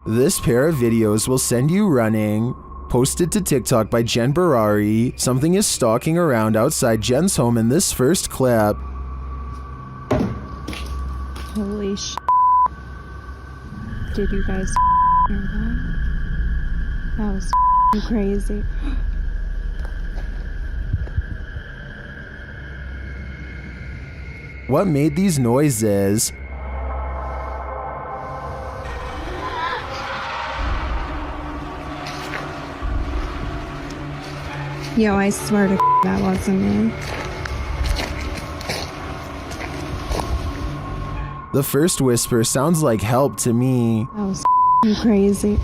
This pair of videos will send you running. Posted to TikTok by Berari, something is stalking around outside Jen's home in this first clip. Holy sh**. Did you guys hear that? That was crazy. What made these noises? Yo, I swear to that wasn't me. The first whisper sounds like help to me. That was crazy.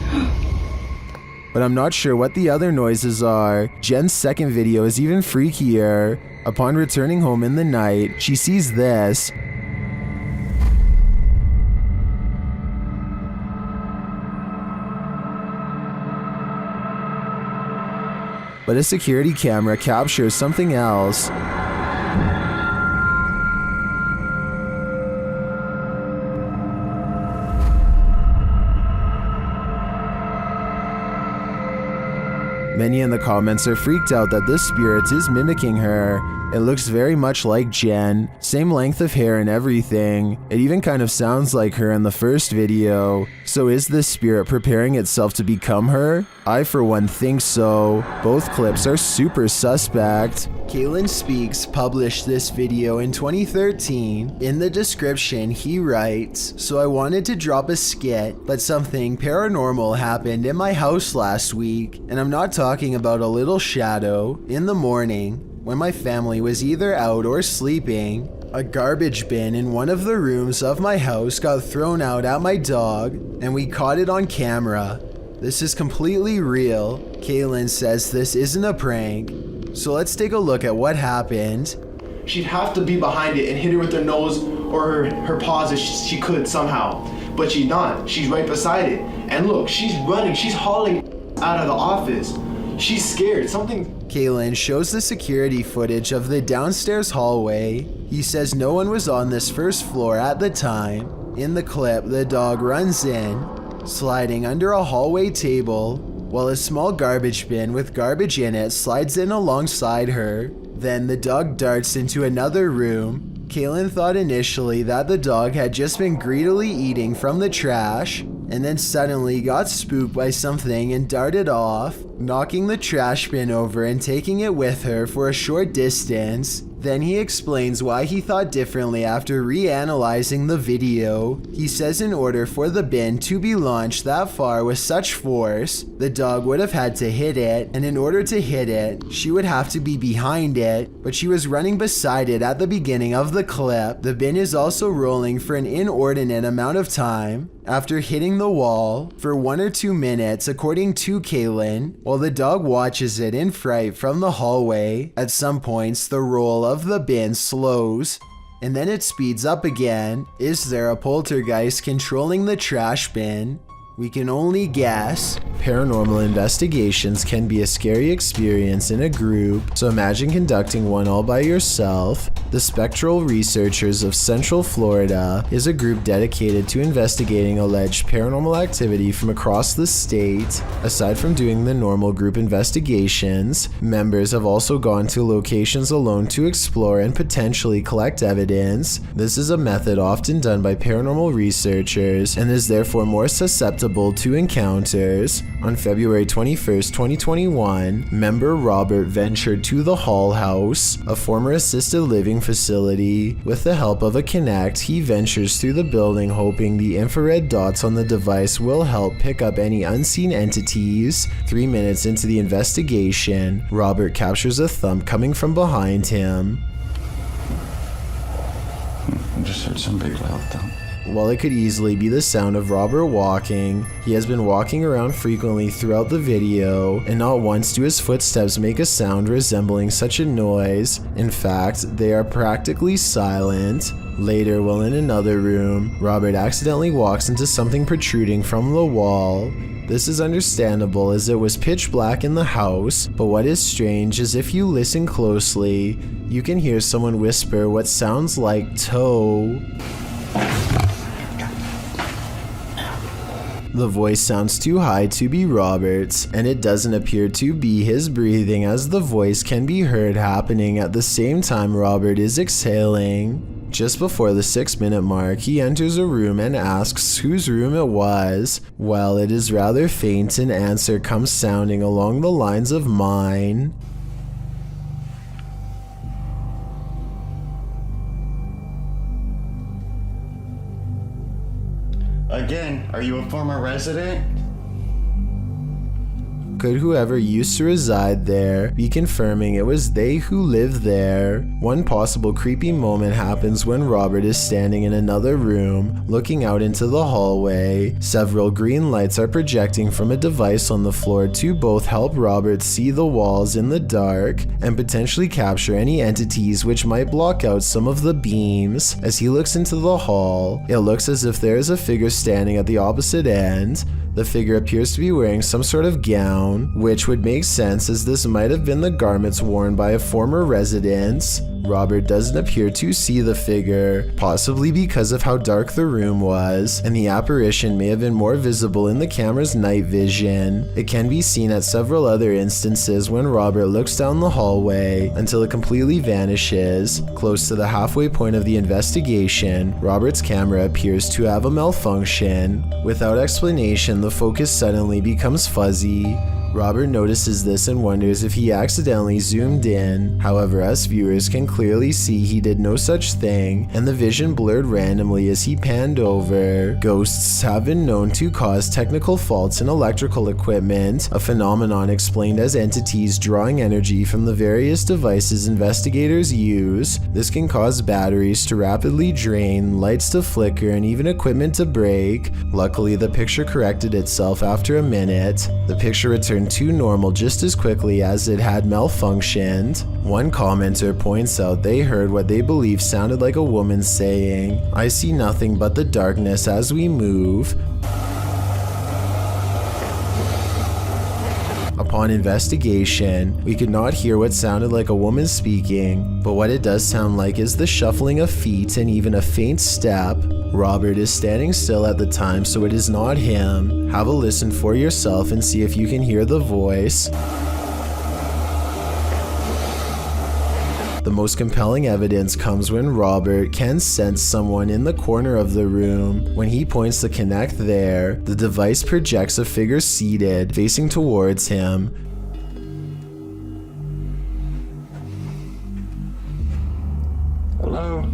But I'm not sure what the other noises are. Jen's second video is even freakier. Upon returning home in the night, she sees this. But a security camera captures something else. Many in the comments are freaked out that this spirit is mimicking her. It looks very much like Jen, same length of hair and everything. It even kind of sounds like her in the first video. So is this spirit preparing itself to become her? I for one think so. Both clips are super suspect. Kalyn Speaks published this video in 2013. In the description he writes, "So I wanted to drop a skit, but something paranormal happened in my house last week, and I'm not talking about a little shadow. In the morning, when my family was either out or sleeping, a garbage bin in one of the rooms of my house got thrown out at my dog, and we caught it on camera. This is completely real." Kalyn says this isn't a prank. So let's take a look at what happened. She'd have to be behind it and hit her with her nose or her paws if she could somehow. But she's not. She's right beside it. And look, she's running. She's hauling out of the office. She's scared. Something... Kalyn shows the security footage of the downstairs hallway. He says no one was on this first floor at the time. In the clip, the dog runs in, sliding under a hallway table, while a small garbage bin with garbage in it slides in alongside her. Then the dog darts into another room. Kalyn thought initially that the dog had just been greedily eating from the trash, and then suddenly got spooked by something and darted off, knocking the trash bin over and taking it with her for a short distance. Then he explains why he thought differently after reanalyzing the video. He says in order for the bin to be launched that far with such force, the dog would have had to hit it, and in order to hit it, she would have to be behind it, but she was running beside it at the beginning of the clip. The bin is also rolling for an inordinate amount of time after hitting the wall for 1 or 2 minutes, according to Kalyn, while the dog watches it in fright from the hallway. At some points, the roll of the bin slows, and then it speeds up again. Is there a poltergeist controlling the trash bin? We can only guess. Paranormal investigations can be a scary experience in a group, so imagine conducting one all by yourself. The Spectral Researchers of Central Florida is a group dedicated to investigating alleged paranormal activity from across the state. Aside from doing the normal group investigations, members have also gone to locations alone to explore and potentially collect evidence. This is a method often done by paranormal researchers and is therefore more susceptible to encounters. On February 21st, 2021, member Robert ventured to the Hall House, a former assisted living facility. With the help of a Kinect, he ventures through the building hoping the infrared dots on the device will help pick up any unseen entities. 3 minutes into the investigation, Robert captures a thump coming from behind him. I just heard some big loud thump. While it could easily be the sound of Robert walking, he has been walking around frequently throughout the video, and not once do his footsteps make a sound resembling such a noise. In fact, they are practically silent. Later, while in another room, Robert accidentally walks into something protruding from the wall. This is understandable as it was pitch black in the house, but what is strange is if you listen closely, you can hear someone whisper what sounds like toe. The voice sounds too high to be Robert's, and it doesn't appear to be his breathing, as the voice can be heard happening at the same time Robert is exhaling. Just before the 6-minute mark, he enters a room and asks whose room it was. Well, it is rather faint, an answer comes sounding along the lines of mine. Again, are you a former resident? Could whoever used to reside there be confirming it was they who lived there? One possible creepy moment happens when Robert is standing in another room, looking out into the hallway. Several green lights are projecting from a device on the floor to both help Robert see the walls in the dark and potentially capture any entities which might block out some of the beams. As he looks into the hall, it looks as if there is a figure standing at the opposite end. The figure appears to be wearing some sort of gown, which would make sense as this might have been the garments worn by a former resident. Robert doesn't appear to see the figure, possibly because of how dark the room was, and the apparition may have been more visible in the camera's night vision. It can be seen at several other instances when Robert looks down the hallway until it completely vanishes. Close to the halfway point of the investigation, Robert's camera appears to have a malfunction. Without explanation, the focus suddenly becomes fuzzy. Robert notices this and wonders if he accidentally zoomed in. However, us viewers can clearly see he did no such thing, and the vision blurred randomly as he panned over. Ghosts have been known to cause technical faults in electrical equipment, a phenomenon explained as entities drawing energy from the various devices investigators use. This can cause batteries to rapidly drain, lights to flicker, and even equipment to break. Luckily, the picture corrected itself after a minute. The picture returned to normal just as quickly as it had malfunctioned. One commenter points out they heard what they believe sounded like a woman saying, "I see nothing but the darkness as we move." Upon investigation, we could not hear what sounded like a woman speaking, but what it does sound like is the shuffling of feet and even a faint step. Robert is standing still at the time, so it is not him. Have a listen for yourself and see if you can hear the voice. The most compelling evidence comes when Robert can sense someone in the corner of the room. When he points to connect there, the device projects a figure seated, facing towards him. Hello?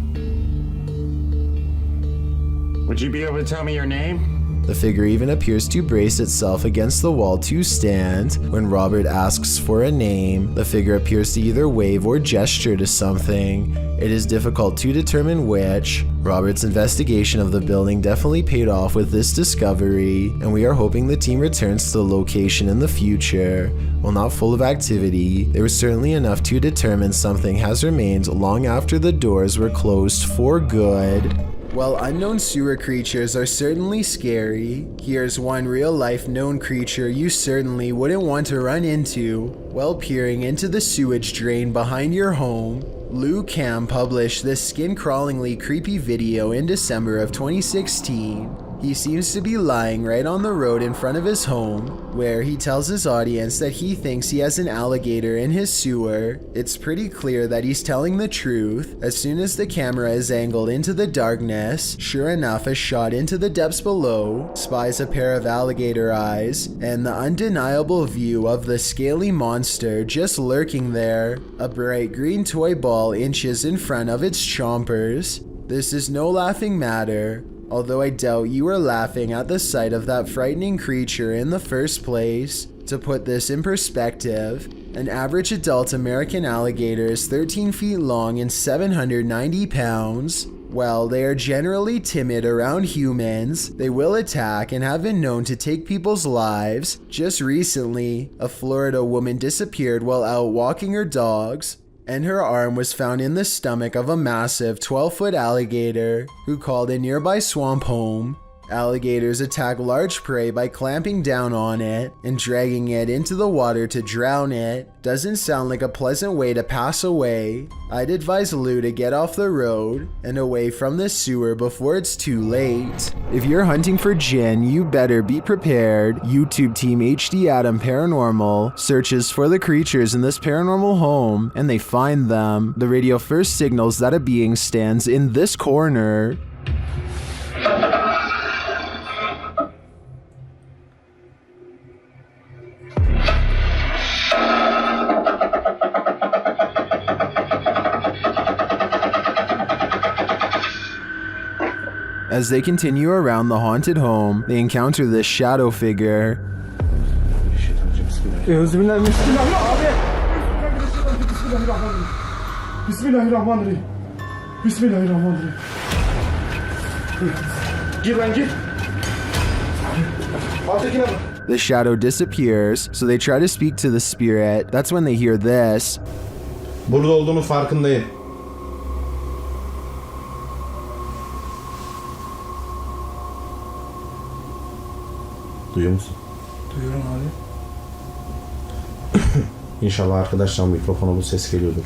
Would you be able to tell me your name? The figure even appears to brace itself against the wall to stand. When Robert asks for a name, the figure appears to either wave or gesture to something. It is difficult to determine which. Robert's investigation of the building definitely paid off with this discovery, and we are hoping the team returns to the location in the future. While not full of activity, there was certainly enough to determine something has remained long after the doors were closed for good. While unknown sewer creatures are certainly scary, here's one real-life known creature you certainly wouldn't want to run into while peering into the sewage drain behind your home. Lou Cam published this skin-crawlingly creepy video in December of 2016. He seems to be lying right on the road in front of his home, where he tells his audience that he thinks he has an alligator in his sewer. It's pretty clear that he's telling the truth. As soon as the camera is angled into the darkness, sure enough, a shot into the depths below spies a pair of alligator eyes and the undeniable view of the scaly monster just lurking there, a bright green toy ball inches in front of its chompers. This is no laughing matter, although I doubt you were laughing at the sight of that frightening creature in the first place. To put this in perspective, an average adult American alligator is 13 feet long and 790 pounds. While they are generally timid around humans, they will attack and have been known to take people's lives. Just recently, a Florida woman disappeared while out walking her dogs, and her arm was found in the stomach of a massive 12-foot alligator who called a nearby swamp home. Alligators attack large prey by clamping down on it and dragging it into the water to drown it. Doesn't sound like a pleasant way to pass away. I'd advise Lou to get off the road and away from this sewer before it's too late. If you're hunting for Jinn, you better be prepared. YouTube team HD Adam Paranormal searches for the creatures in this paranormal home and they find them. The radio first signals that a being stands in this corner. As they continue around the haunted home, they encounter this shadow figure. The shadow disappears, so they try to speak to the spirit. That's when they hear this. Burada olduğunu farkındayım. Duyuyor musun? Duyuyorum abi. İnşallah arkadaşlar mikrofona bu ses geliyordur.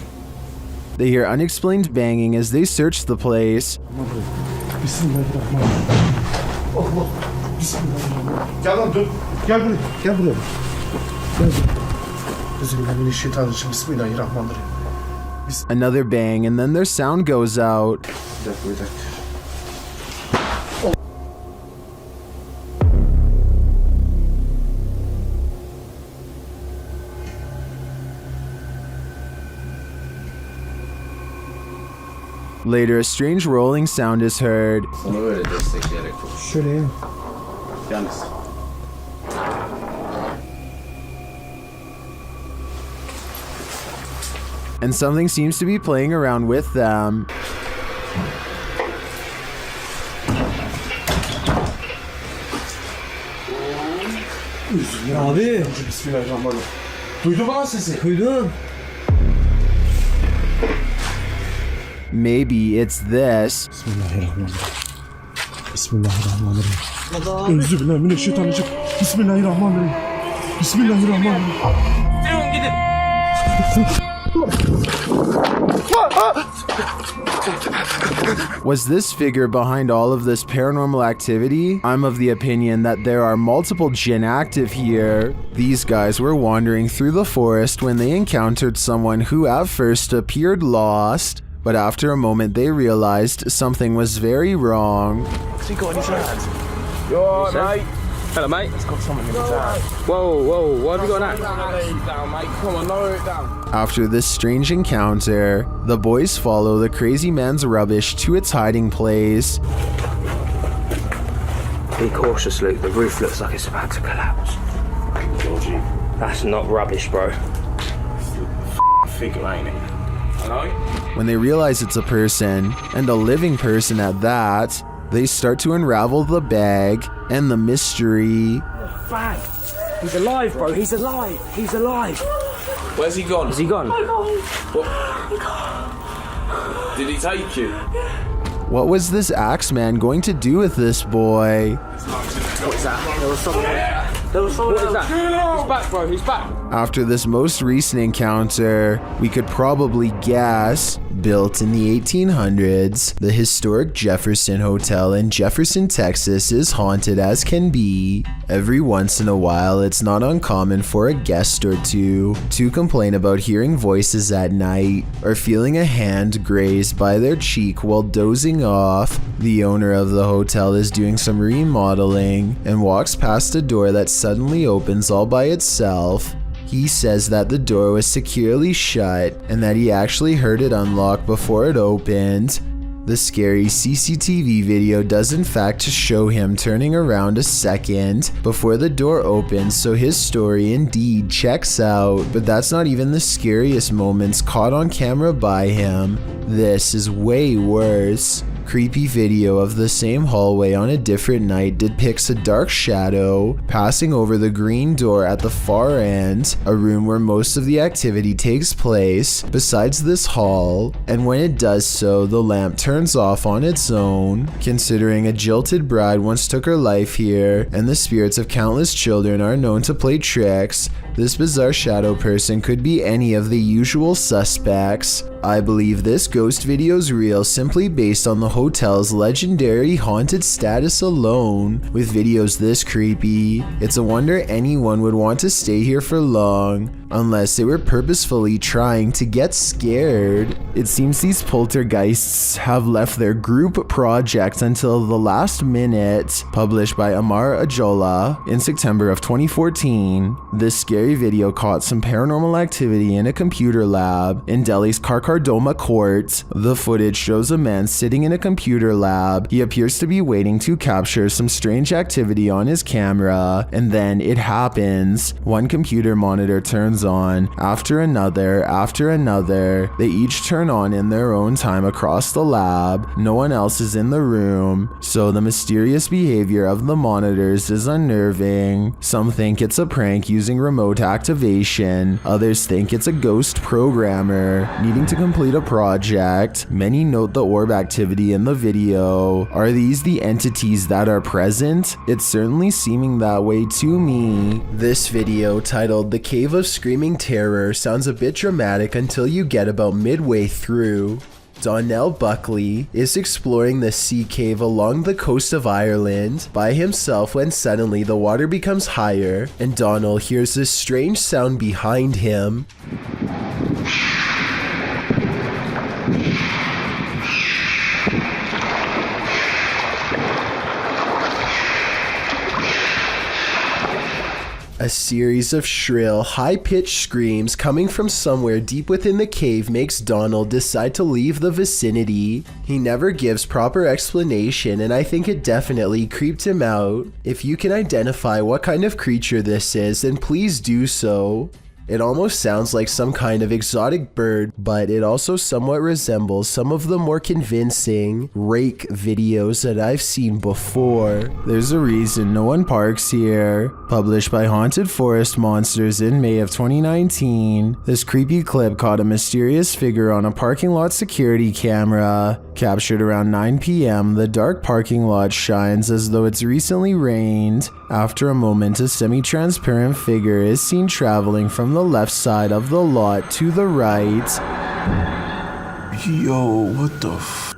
They hear unexplained banging as they search the place. Bismillahirrahmanirrahim. Allah. Bismillahirrahmanirrahim. Gel lan dur. Gel buraya. Gel buraya. Gel buraya. Bismillahirrahmanirrahim. Bismillahirrahmanirrahim. Another bang and then their sound goes out. Bir dakika. Later, a strange rolling sound is heard. Sana böyle destekleyerek konuş. Şöyle ya. Yalnız. And something seems to be playing around with them. Abi. Bismillahirrahmanirrahim. Duydun mu lan sesi? Duydum. Maybe it's this. Bismillahirrahmanirrahim. Bismillahirrahmanirrahim. Euzubillahimineşşeytanirracim. Bismillahirrahmanirrahim. Bismillahirrahmanirrahim. Durun gidin. Was this figure behind all of this paranormal activity? I'm of the opinion that there are multiple jinn active here. These guys were wandering through the forest when they encountered someone who at first appeared lost, but after a moment they realized something was very wrong. Has he got any hands? You alright, mate? Hello, mate. He's got something in his hand. Whoa, why have you got an axe? Down, mate. Come on, lower it down. After this strange encounter, the boys follow the crazy man's rubbish to its hiding place. Be cautious, Luke. The roof looks like it's about to collapse. That's not rubbish, bro. Figure, ain't it? Hello? When they realize it's a person, and a living person at that, they start to unravel the bag and the mystery. Bang! He's alive, bro. He's alive. He's alive. Where's he gone? Is he gone? What? Did he take you? What was this Axeman going to do with this boy? What is that? There was someone. What is that? He's back, bro. He's back. After this most recent encounter, we could probably guess, built in the 1800s, the historic Jefferson Hotel in Jefferson, Texas is haunted as can be. Every once in a while, it's not uncommon for a guest or two to complain about hearing voices at night or feeling a hand grazed by their cheek while dozing off. The owner of the hotel is doing some remodeling and walks past a door that suddenly opens all by itself. He says that the door was securely shut and that he actually heard it unlock before it opened. The scary CCTV video does in fact show him turning around a second before the door opens, so his story indeed checks out, but that's not even the scariest moments caught on camera by him. This is way worse. Creepy video of the same hallway on a different night depicts a dark shadow passing over the green door at the far end, a room where most of the activity takes place besides this hall, and when it does so, the lamp turns off on its own. Considering a jilted bride once took her life here, and the spirits of countless children are known to play tricks, this bizarre shadow person could be any of the usual suspects. I believe this ghost video's real simply based on the hotel's legendary haunted status alone. With videos this creepy, it's a wonder anyone would want to stay here for long, unless they were purposefully trying to get scared. It seems these poltergeists have left their group project until the last minute. Published by Amar Ajola in September of 2014, this scary video caught some paranormal activity in a computer lab in Delhi's Karkardoma court. The footage shows a man sitting in a computer lab. He appears to be waiting to capture some strange activity on his camera, and then it happens. One computer monitor turns on, after another. They each turn on in their own time across the lab. No one else is in the room, so the mysterious behavior of the monitors is unnerving. Some think it's a prank using remote activation. Others think it's a ghost programmer needing to complete a project. Many note the orb activity in the video. Are these the entities that are present? It's certainly seeming that way to me. This video, titled "The Cave of Screaming Terror," sounds a bit dramatic until you get about midway through. Donnell Buckley is exploring the sea cave along the coast of Ireland by himself when suddenly the water becomes higher and Donnell hears this strange sound behind him. A series of shrill, high-pitched screams coming from somewhere deep within the cave makes Donald decide to leave the vicinity. He never gives proper explanation, and I think it definitely creeped him out. If you can identify what kind of creature this is, then please do so. It almost sounds like some kind of exotic bird, but it also somewhat resembles some of the more convincing rake videos that I've seen before. There's a reason no one parks here. Published by Haunted Forest Monsters in May of 2019, this creepy clip caught a mysterious figure on a parking lot security camera. Captured around 9 p.m., the dark parking lot shines as though it's recently rained. After a moment, a semi-transparent figure is seen traveling from the left side of the lot to the right. Yo, what the f?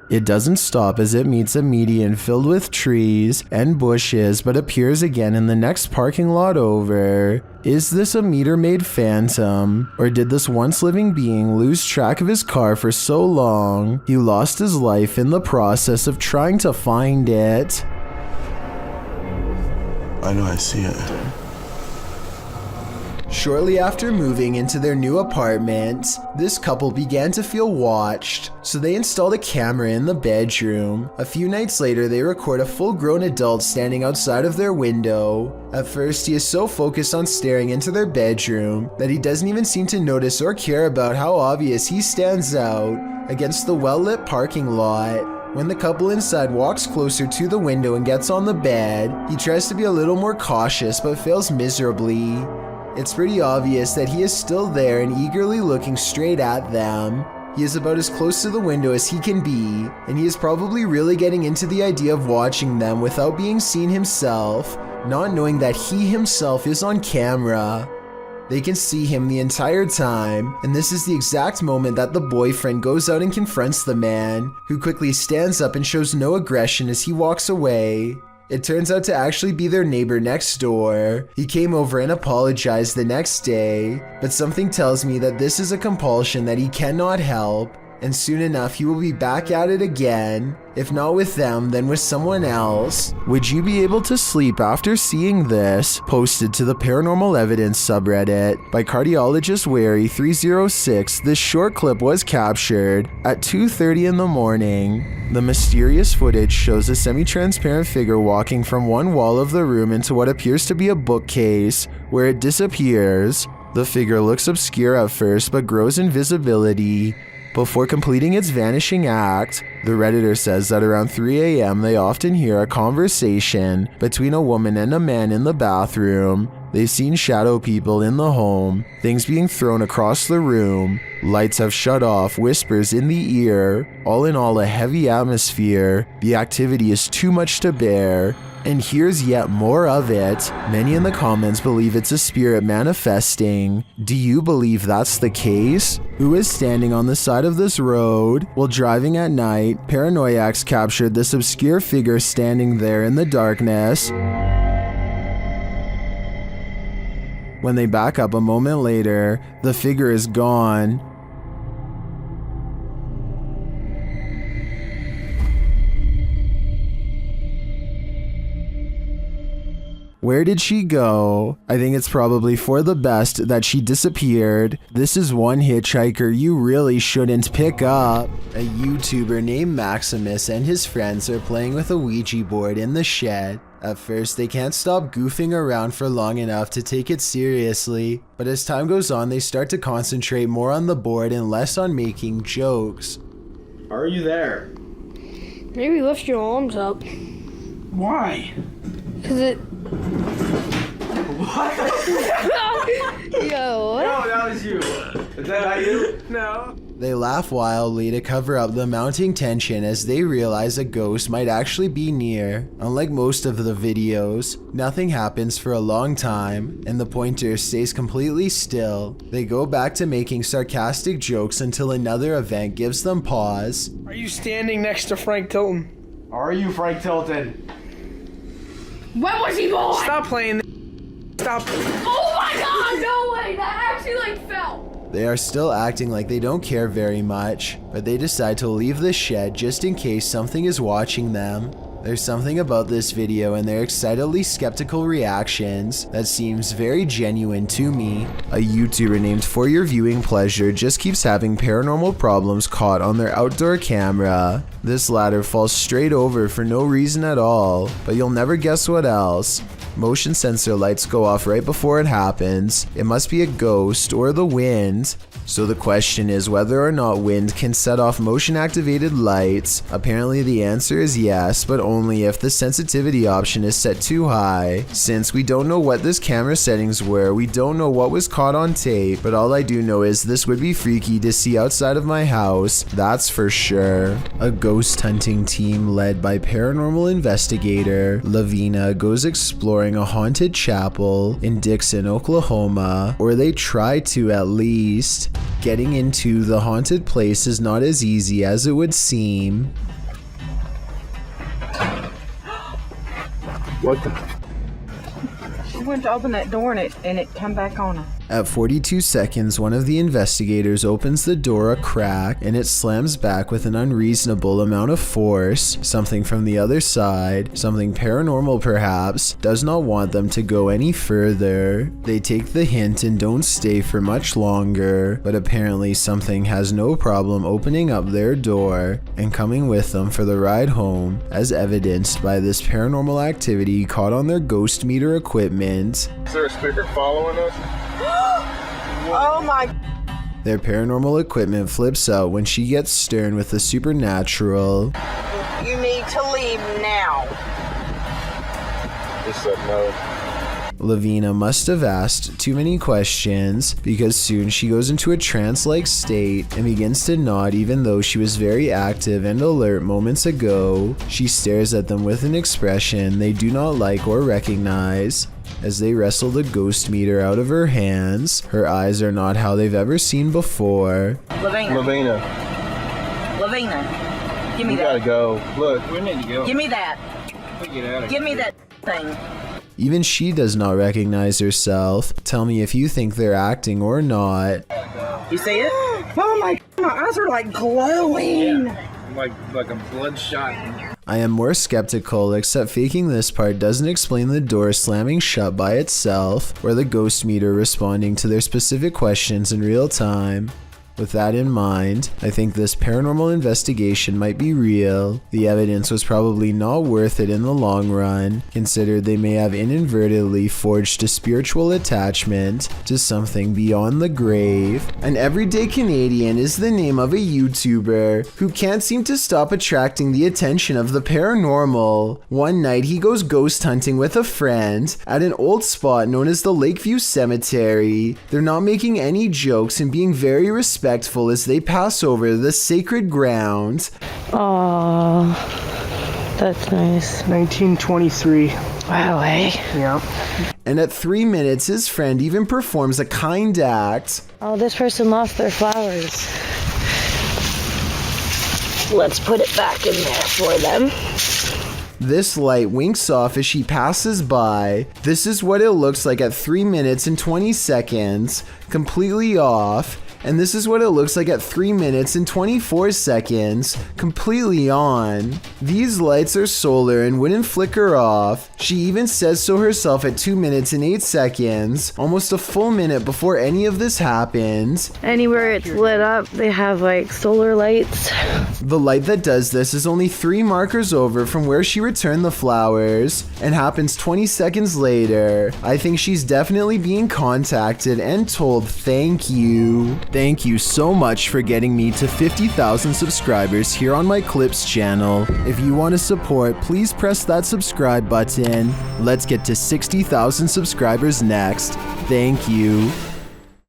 It doesn't stop as it meets a median filled with trees and bushes, but appears again in the next parking lot over. Is this a meter-maid phantom? Or did this once living being lose track of his car for so long, he lost his life in the process of trying to find it? I know, I see it. Shortly after moving into their new apartment, this couple began to feel watched, so they installed a camera in the bedroom. A few nights later, they record a full-grown adult standing outside of their window. At first, he is so focused on staring into their bedroom that he doesn't even seem to notice or care about how obvious he stands out against the well-lit parking lot. When the couple inside walks closer to the window and gets on the bed, he tries to be a little more cautious but fails miserably. It's pretty obvious that he is still there and eagerly looking straight at them. He is about as close to the window as he can be, and he is probably really getting into the idea of watching them without being seen himself, not knowing that he himself is on camera. They can see him the entire time, and this is the exact moment that the boyfriend goes out and confronts the man, who quickly stands up and shows no aggression as he walks away. It turns out to actually be their neighbor next door. He came over and apologized the next day, but something tells me that this is a compulsion that he cannot help, and soon enough he will be back at it again. If not with them, then with someone else. Would you be able to sleep after seeing this? Posted to the Paranormal Evidence subreddit by cardiologist Wary306, this short clip was captured at 2:30 in the morning. The mysterious footage shows a semi-transparent figure walking from one wall of the room into what appears to be a bookcase, where it disappears. The figure looks obscure at first but grows in visibility. before completing its vanishing act. The Redditor says that around 3 a.m. they often hear a conversation between a woman and a man in the bathroom. They've seen shadow people in the home, things being thrown across the room, lights have shut off, whispers in the ear. All in all, a heavy atmosphere. The activity is too much to bear. And here's yet more of it. Many in the comments believe it's a spirit manifesting. Do you believe that's the case? Who is standing on the side of this road? While driving at night, paranoiacs captured this obscure figure standing there in the darkness. When they back up a moment later, the figure is gone. Where did she go? I think it's probably for the best that she disappeared. This is one hitchhiker you really shouldn't pick up. A YouTuber named Maximus and his friends are playing with a Ouija board in the shed. At first, they can't stop goofing around for long enough to take it seriously, but as time goes on, they start to concentrate more on the board and less on making jokes. Are you there? Maybe lift your arms up. Why? Cause it. What? Yo, what? No, that was you. Is that not you? No. They laugh wildly to cover up the mounting tension as they realize a ghost might actually be near. Unlike most of the videos, nothing happens for a long time, and the pointer stays completely still. They go back to making sarcastic jokes until another event gives them pause. Are you standing next to Frank Tilton? Are you Frank Tilton? When was he born? Stop playing. Stop. Oh my god, no way! That actually like fell. They are still acting like they don't care very much, but they decide to leave the shed just in case something is watching them. There's something about this video and their excitedly skeptical reactions that seems very genuine to me. A YouTuber named For Your Viewing Pleasure just keeps having paranormal problems caught on their outdoor camera. This ladder falls straight over for no reason at all, but you'll never guess what else. Motion sensor lights go off right before it happens. It must be a ghost or the wind. So the question is whether or not wind can set off motion activated lights. Apparently the answer is yes, but only if the sensitivity option is set too high. Since we don't know what this camera settings were, we don't know what was caught on tape, but all I do know is this would be freaky to see outside of my house, that's for sure. A ghost hunting team led by paranormal investigator Lavina goes exploring a haunted chapel in Dixon, Oklahoma, or they try to at least. Getting into the haunted place is not as easy as it would seem. What the? She went to open that door and it come back on her. At 42 seconds, one of the investigators opens the door a crack and it slams back with an unreasonable amount of force. Something from the other side, something paranormal perhaps, does not want them to go any further. They take the hint and don't stay for much longer, but apparently something has no problem opening up their door and coming with them for the ride home, as evidenced by this paranormal activity caught on their ghost meter equipment. Is there a speaker following us? Oh my. Their paranormal equipment flips out when she gets stern with the supernatural. You need to leave now. He said no. Lavina must have asked too many questions because soon she goes into a trance-like state and begins to nod even though she was very active and alert moments ago. She stares at them with an expression they do not like or recognize. As they wrestle the ghost meter out of her hands, her eyes are not how they've ever seen before. Lavina, give me You that. gotta go. Look. We need to go. Give me that. Get out of Give me that thing. Even she does not recognize herself. Tell me if you think they're acting or not. You see it? Oh my eyes are like glowing. Like a bloodshot. I am more skeptical, except faking this part doesn't explain the door slamming shut by itself, or the ghost meter responding to their specific questions in real time. With that in mind, I think this paranormal investigation might be real. The evidence was probably not worth it in the long run, considered they may have inadvertently forged a spiritual attachment to something beyond the grave. An everyday Canadian is the name of a YouTuber who can't seem to stop attracting the attention of the paranormal. One night he goes ghost hunting with a friend at an old spot known as the Lakeview Cemetery. They're not making any jokes and being very respectful as they pass over the sacred ground. Aww, that's nice. 1923. Wow, eh? Yeah. And at 3 minutes, his friend even performs a kind act. Oh, this person lost their flowers. Let's put it back in there for them. This light winks off as she passes by. This is what it looks like at 3 minutes and 20 seconds, completely off. And this is what it looks like at 3 minutes and 24 seconds, completely on. These lights are solar and wouldn't flicker off. She even says so herself at 2 minutes and 8 seconds, almost a full minute before any of this happens. Anywhere it's lit up, they have like solar lights. The light that does this is only 3 markers over from where she returned the flowers and happens 20 seconds later. I think she's definitely being contacted and told thank you. Thank you so much for getting me to 50,000 subscribers here on my Clips channel. If you want to support, please press that subscribe button. Let's get to 60,000 subscribers next. Thank you.